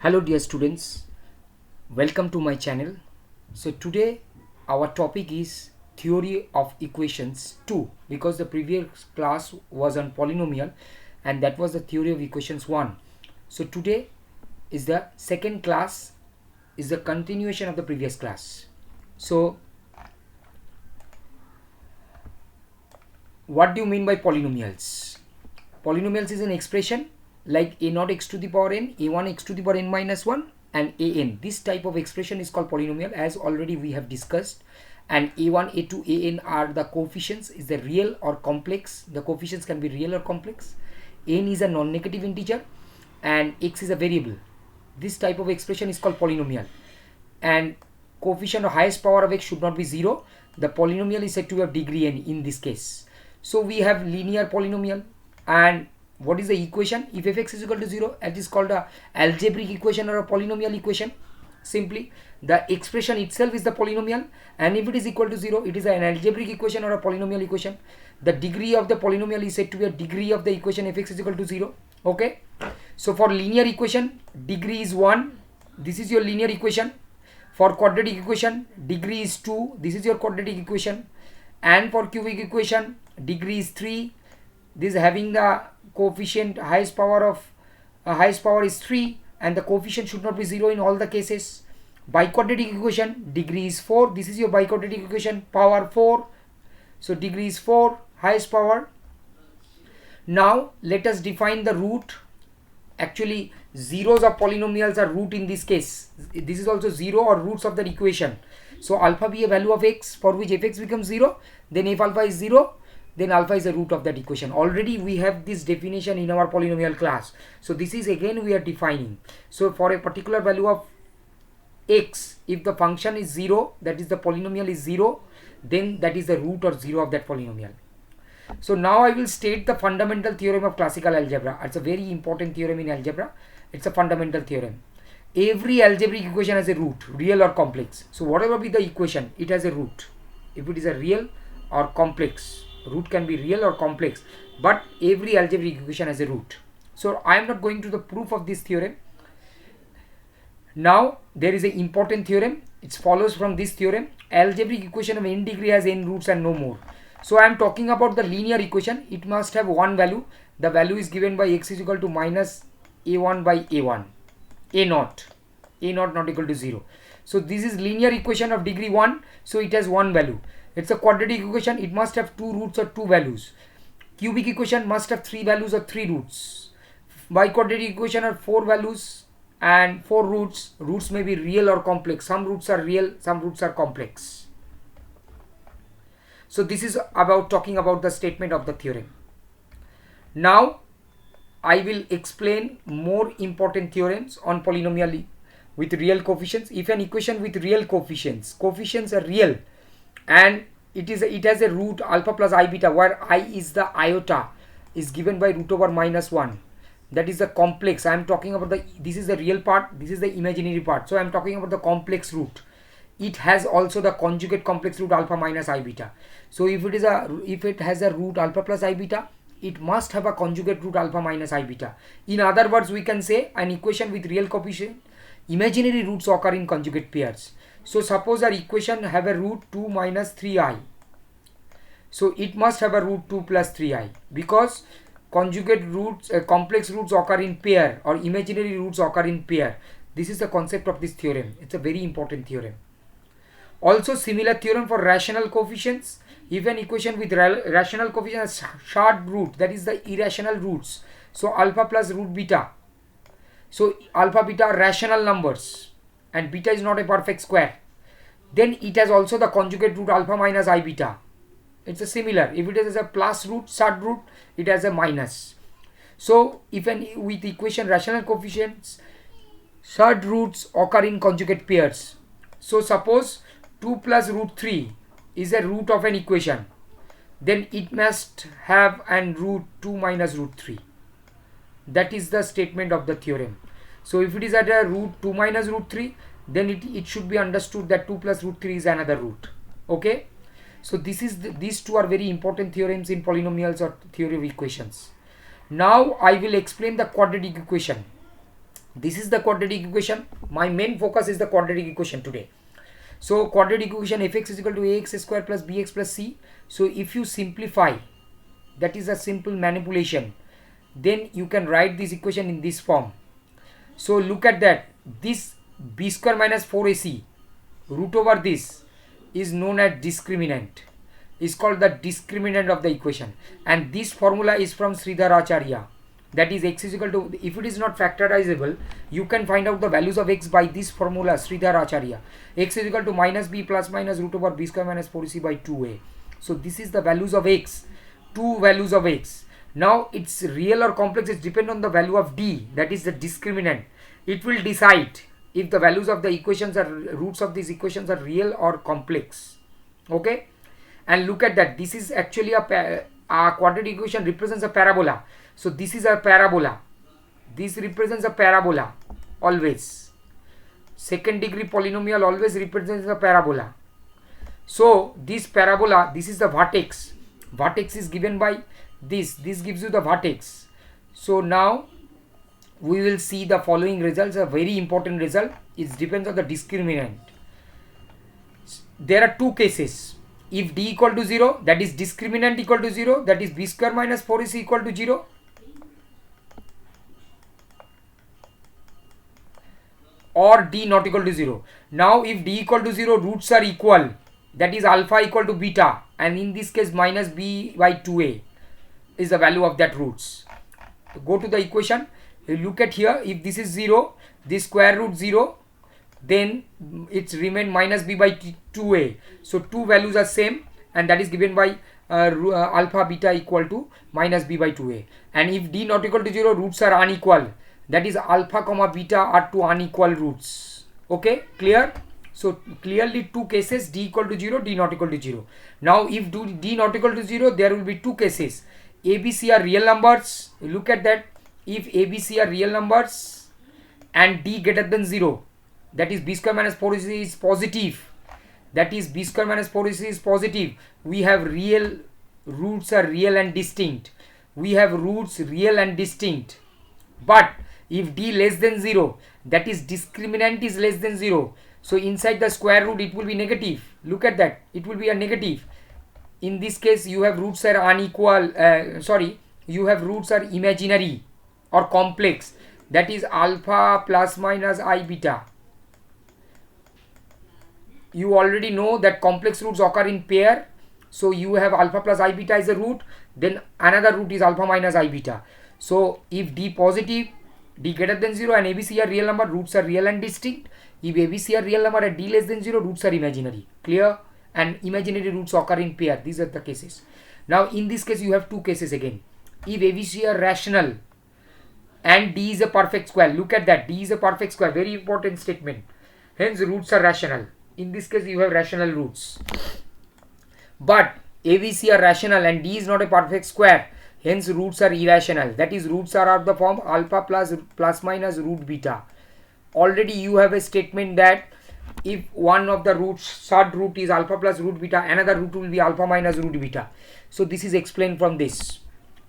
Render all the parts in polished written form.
Hello dear students, welcome to my channel. So today our topic is theory of equations 2, because the previous class was on polynomial and that was the theory of equations 1. So today is the second class, is the continuation of the previous class. So what do you mean by polynomials? Polynomials is an expression like a naught x to the power n, a1 x to the power n minus 1 and an. This type of expression is called polynomial, as already we have discussed. And a1, a2, an are the coefficients, is the real or complex. The coefficients can be real or complex. N is a non-negative integer and x is a variable. This type of expression is called polynomial. And coefficient or highest power of x should not be 0. The polynomial is said to have degree n in this case. So we have linear polynomial. And what is the equation? If fx is equal to 0, it is called a algebraic equation or a polynomial equation. Simply the expression itself is the polynomial, and if it is equal to 0, it is an algebraic equation or a polynomial equation. The degree of the polynomial is said to be a degree of the equation fx is equal to 0. Okay, so for linear equation, degree is 1. This is your linear equation. For quadratic equation, degree is 2. This is your quadratic equation. And for cubic equation, degree is 3. This having the coefficient highest power is 3, and the coefficient should not be 0 in all the cases. Biquadratic equation, degree is 4. This is your biquadratic equation, power 4. So degree is 4, highest power. Now let us define the root. Actually, zeros of polynomials are root in this case. This is also 0 or roots of that equation. So alpha be a value of x for which fx becomes 0. Then if alpha is 0, then alpha is the root of that equation. Already we have this definition in our polynomial class. So this is again we are defining. So for a particular value of x, if the function is 0, that is the polynomial is 0, then that is the root or 0 of that polynomial. So now I will state the fundamental theorem of classical algebra. It's a very important theorem in algebra. It's a fundamental theorem. Every algebraic equation has a root, real or complex. So whatever be the equation, it has a root. If it is a real or complex, root can be real or complex, but every algebraic equation has a root. So I am not going to the proof of this theorem. Now there is an important theorem. It follows from this theorem. Algebraic equation of n degree has n roots and no more. So I am talking about the linear equation. It must have one value. The value is given by x is equal to minus a1 by a1, a naught not equal to 0. So this is linear equation of degree 1. So it has one value. It's a quadratic equation. It must have two roots or two values. Cubic equation must have three values or three roots. Biquadratic equation are four values and four roots. Roots may be real or complex. Some roots are real, some roots are complex. So this is about talking about the statement of the theorem. Now I will explain more important theorems on polynomial with real coefficients. If an equation with real coefficients are real, and it has a root alpha plus I beta, where I is the iota, is given by root over minus 1. That is the complex. I am talking about this is the real part, this is the imaginary part. So I am talking about the complex root. It has also the conjugate complex root alpha minus I beta. So if it has a root alpha plus I beta, it must have a conjugate root alpha minus I beta. In other words, we can say an equation with real coefficient, imaginary roots occur in conjugate pairs. So suppose our equation have a root 2 minus 3i. So it must have a root 2 plus 3i, because conjugate roots, complex roots occur in pair, or imaginary roots occur in pair. This is the concept of this theorem. It's a very important theorem. Also similar theorem for rational coefficients. If an equation with rational coefficient has shard root, that is the irrational roots. So alpha plus root beta. So alpha beta are rational numbers and beta is not a perfect square. Then it has also the conjugate root alpha minus I beta. It's a similar. If it has a plus root, shard root, it has a minus. So if with equation rational coefficients, shard roots occur in conjugate pairs. So suppose 2 plus root 3 is a root of an equation, then it must have an root 2 minus root 3. That is the statement of the theorem. So if it is at a root 2 minus root 3, then it should be understood that 2 plus root 3 is another root. Okay, so these two are very important theorems in polynomials or theory of equations. Now I will explain the quadratic equation. This is the quadratic equation. My main focus is the quadratic equation today. So quadratic equation fx is equal to ax square plus bx plus c. So if you simplify, that is a simple manipulation, then you can write this equation in this form. So look at that, this b square minus 4ac root over this is known as discriminant, is called the discriminant of the equation, and this formula is from Sridhar Acharya. That is x is equal to, if it is not factorizable, you can find out the values of x by this formula, Sridhar Acharya. X is equal to minus b plus minus root over b square minus 4ac by 2a. So this is the values of x, two values of x. Now it's real or complex, it depends on the value of d, that is the discriminant. It will decide if the values of the equations are, roots of these equations are real or complex. Okay, and look at that, this is actually a quadratic equation represents a parabola. So this is a parabola, this represents a parabola always. Second degree polynomial always represents a parabola. So this parabola, this is the vertex, vertex is given by this gives you the vertex. So now we will see the following results, a very important result. It depends on the discriminant. There are two cases. If d equal to 0, that is discriminant equal to 0, that is b square minus 4ac equal to 0, or d not equal to 0. Now if d equal to 0, roots are equal, that is alpha equal to beta, and in this case minus b by 2a is the value of that roots. Go to the equation, you look at here, if this is 0, this square root 0, then it's remain minus b by 2a. So two values are same, and that is given by alpha beta equal to minus b by 2a. And if d not equal to 0, roots are unequal, that is alpha comma beta are two unequal roots. Okay, clear? So clearly two cases, d equal to 0, d not equal to 0. Now if d not equal to 0, there will be two cases. ABC are real numbers. Look at that, if ABC are real numbers and d greater than 0, that is b square minus 4ac is positive, that is b square minus 4ac is positive, we have real roots are real and distinct, we have roots real and distinct. But if d less than 0, that is discriminant is less than 0, so inside the square root it will be negative. Look at that, it will be a negative. In this case you have roots are unequal, you have roots are imaginary or complex, that is alpha plus minus I beta. You already know that complex roots occur in pair, so you have alpha plus I beta is a root, then another root is alpha minus I beta. So if d positive, d greater than 0 and ABC are real number, roots are real and distinct. If ABC are real number and d less than 0, roots are imaginary. Clear? And imaginary roots occur in pair. These are the cases. Now in this case you have two cases again. If ABC are rational and d is a perfect square, look at that, d is a perfect square, very important statement, hence roots are rational. In this case you have rational roots. But ABC are rational and d is not a perfect square, hence roots are irrational, that is roots are of the form alpha plus minus root beta. Already you have a statement that if one of the roots, third root is alpha plus root beta, another root will be alpha minus root beta. So this is explained from this,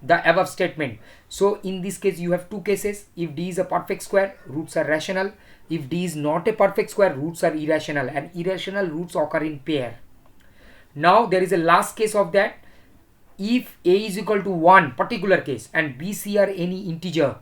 the above statement. So in this case you have two cases. If d is a perfect square, roots are rational. If d is not a perfect square, roots are irrational, and irrational roots occur in pair. Now there is a last case of that. If a is equal to 1 particular case and b, c are any integer,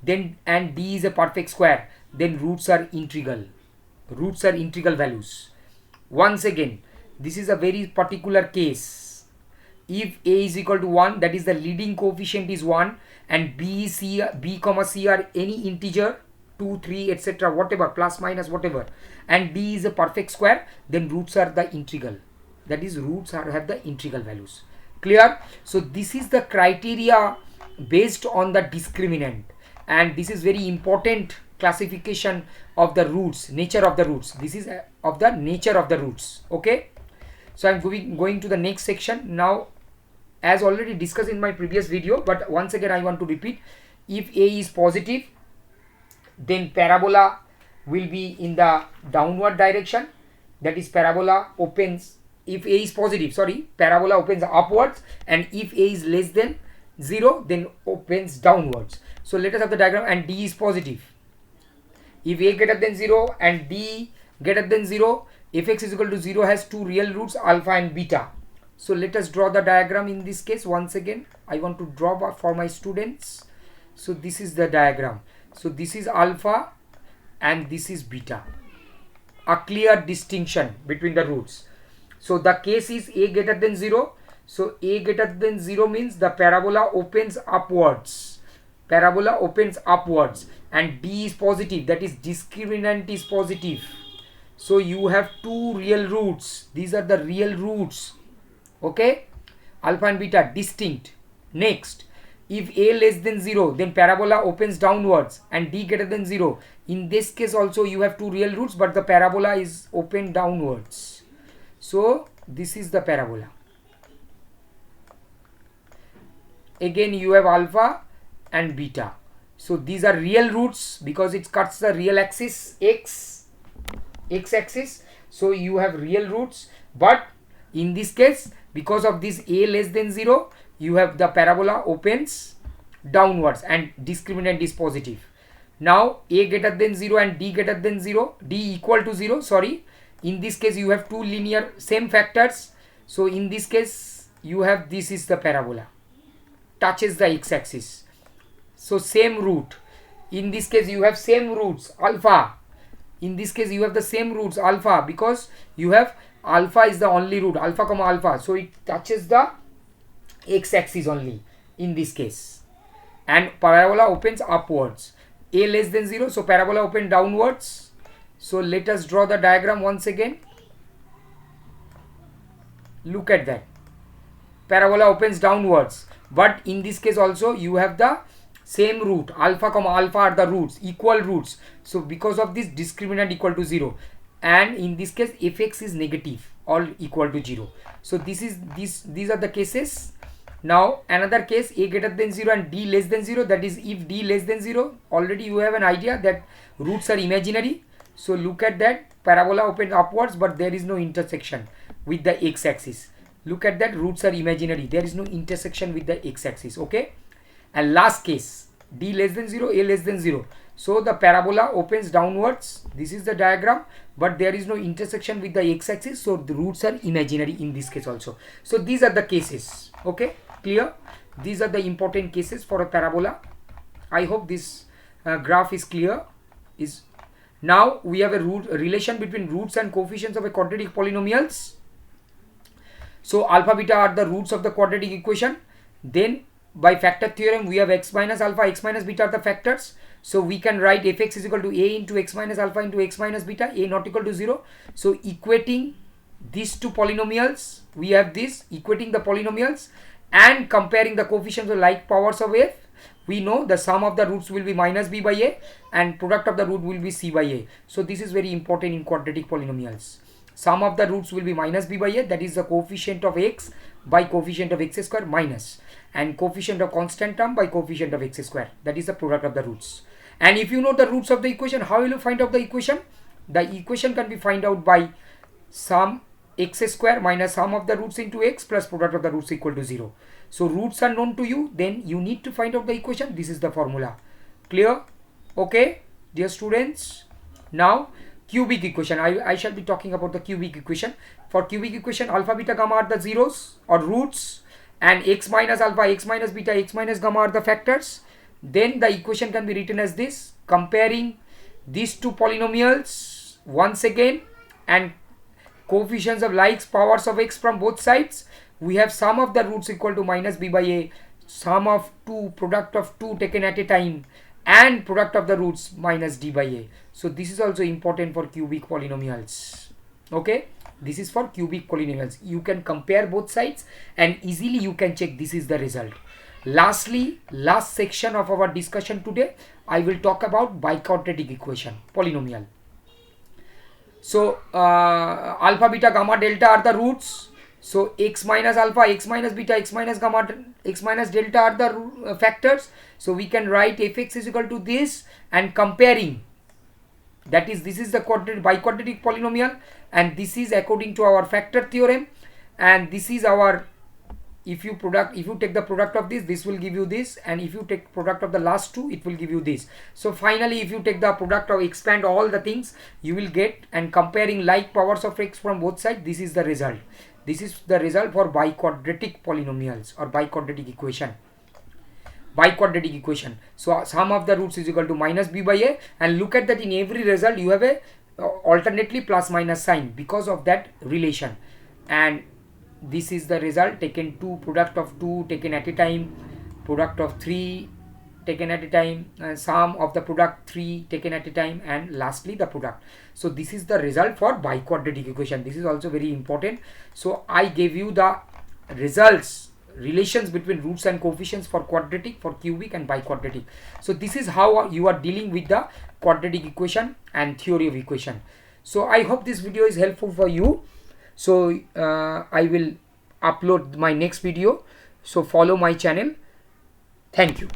then and d is a perfect square, then roots are integral. Roots are integral values. Once again, this is a very particular case. If a is equal to 1, that is the leading coefficient is 1, and b, c are any integer 2, 3, etc., whatever, plus minus whatever, and d is a perfect square, then roots are the integral, that is roots have the integral values. Clear? So this is the criteria based on the discriminant, and this is very important classification of the roots, nature of the roots. This is of the nature of the roots. Okay, so I'm going to the next section now, as already discussed in my previous video, but once again I want to repeat. If a is positive, then parabola will be in the downward direction, that is parabola opens. If a is positive, parabola opens upwards, and if a is less than 0, then opens downwards. So let us have the diagram, and d is positive. if a greater than 0 and d greater than 0, fx is equal to 0 has two real roots alpha and beta. So let us draw the diagram in this case. Once again I want to draw for my students. So this is the diagram. So this is alpha and this is beta. A clear distinction between the roots. So the case is a greater than 0. So a greater than 0 means the parabola opens upwards. Parabola opens upwards and d is positive, that is discriminant is positive. So you have two real roots. These are the real roots. Okay, alpha and beta distinct. Next, if a less than 0, then parabola opens downwards and d greater than 0. In this case also you have two real roots, but the parabola is open downwards. So this is the parabola. Again you have alpha and beta. So these are real roots because it cuts the real axis x axis. So you have real roots, but in this case because of this a less than 0, you have the parabola opens downwards and discriminant is positive. Now a greater than 0 and d greater than 0, d equal to 0, sorry. In this case you have two linear same factors. So in this case you have, this is the parabola, touches the x-axis. So same root. In this case you have same roots alpha. In this case you have the same roots alpha because you have alpha is the only root, alpha comma alpha. So it touches the x-axis only in this case. And parabola opens upwards. A less than 0, so parabola open downwards. So let us draw the diagram once again. Look at that. Parabola opens downwards. But in this case also you have the same root, alpha comma alpha are the roots, equal roots. So because of this discriminant equal to 0, and in this case fx is negative or equal to 0. So these are the cases. Now another case, a greater than 0 and d less than 0, that is if d less than 0, already you have an idea that roots are imaginary. So look at that, parabola opens upwards but there is no intersection with the x-axis. Look at that, roots are imaginary, there is no intersection with the x-axis. Okay, and last case, d less than 0, a less than 0. So the parabola opens downwards. This is the diagram, but there is no intersection with the x-axis, so the roots are imaginary in this case also. So these are the cases. Okay, clear? These are the important cases for a parabola. I hope this graph is clear. Now we have a relation between roots and coefficients of a quadratic polynomials. So alpha beta are the roots of the quadratic equation. Then by factor theorem we have x minus alpha, x minus beta are the factors. So we can write fx is equal to a into x minus alpha into x minus beta, a not equal to 0. So equating these two polynomials, we have this equating the polynomials and comparing the coefficients of like powers of f. We know the sum of the roots will be minus b by a and product of the root will be c by a. So this is very important in quadratic polynomials. Sum of the roots will be minus b by a, that is the coefficient of x by coefficient of x square minus, and coefficient of constant term by coefficient of x square, that is the product of the roots. And if you know the roots of the equation, how will you find out the equation? The equation can be find out by sum x square minus sum of the roots into x plus product of the roots equal to 0. So roots are known to you, then you need to find out the equation. This is the formula. Clear? Okay, dear students. Now cubic equation, I shall be talking about the cubic equation. For cubic equation, alpha beta gamma are the zeros or roots, and x minus alpha, x minus beta, x minus gamma are the factors. Then the equation can be written as this, comparing these two polynomials once again and coefficients of likes powers of x from both sides. We have sum of the roots equal to minus b by a, sum of two, product of two taken at a time, and product of the roots minus d by a. So this is also important for cubic polynomials. Okay, this is for cubic polynomials. You can compare both sides and easily you can check this is the result. Lastly, last section of our discussion today, I will talk about biquadratic equation, polynomial. So alpha beta gamma delta are the roots. So x minus alpha, x minus beta, x minus gamma, x minus delta are the factors. So we can write fx is equal to this and comparing. That is, this is the biquadratic polynomial and this is according to our factor theorem, and this is our if you take the product of this will give you this, and if you take product of the last two, it will give you this. So finally, if you take the product of expand all the things, you will get, and comparing like powers of x from both sides, this is the result. This is the result for biquadratic polynomials or biquadratic equation. Biquadratic equation. So sum of the roots is equal to minus b by a, and look at that in every result you have a alternately plus minus sign because of that relation. And this is the result taken 2, product of 2 taken at a time, product of 3 taken at a time, sum of the product 3 taken at a time, and lastly the product. So this is the result for biquadratic equation. This is also very important. So I gave you the results, relations between roots and coefficients for quadratic, for cubic and biquadratic. So this is how you are dealing with the quadratic equation and theory of equation. So I hope this video is helpful for you. So I will upload my next video. So follow my channel. Thank you.